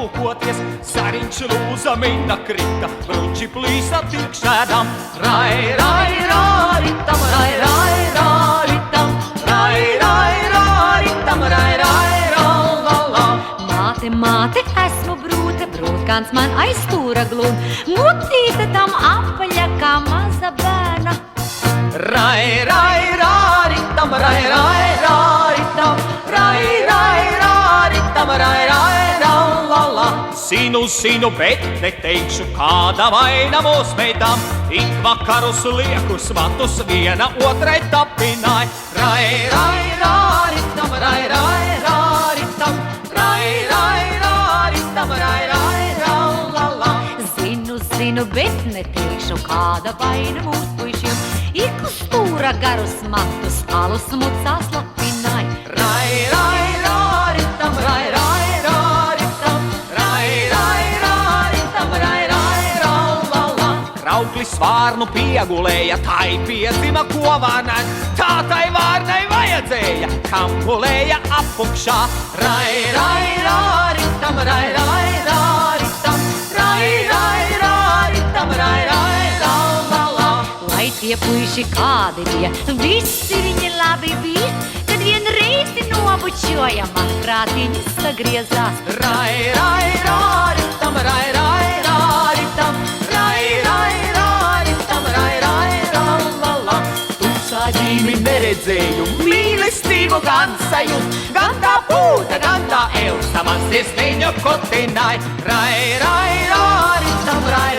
lūkoties, zariņš lūza minna krita, bruņķi plīsa tikšēdam. Rai, rai, rāritam, rai, rai, rāritam, rai, rai, rāritam, rai, rai, rālalā. Māte, māte, esmu brūte, brūtkāns man aiz stūra glūn, mutīte tam apaļa kā maza bērna. Rai, rai, rāritam, rai, rai, rāritam, rai, rai, rāritam, rai, rai, rālalā. Zinu, zinu, bet neteikšu, kāda vaina mūs meitām, ik vakarus liekus matus viena otrai tapināja. Rai, rai, rāritam, rai, rai, rāritam, rai, rai, rāritam, rai, rai, rālalā. Zinu, zinu, bet neteikšu, kāda vaina mūs puišiem, ik uz stūra garus matus alus mucās lapināja. Rai, rai, rāritam, rai, rai, rāritam, rai, rai, rāritam, rai, rai, rālalā. Krauklis vārnu piegulēja, tai piedzima kovānai, tā tai vārnai vajadzēja, kam gulēja apukšā. Rai, rai, rāritam, rai, rai, rāritam, rai, rai, rāritam, rai, rai, rālalā. Lai tie puiši kādi bija, visi viņi labi bija, kad vien reizi nobučoja, man prātiņi sagriezās. Rai, rai, rāritam, rai, rai, rāritam, rai, rai, rāritam, rai, rai, rālalā. Tumsā ģīmi neredzēju, mīlestību gan sajūt, gan tā pūta, gan tā elsa man sirsniņu kutināja. Rai, rai, rāritam, rai,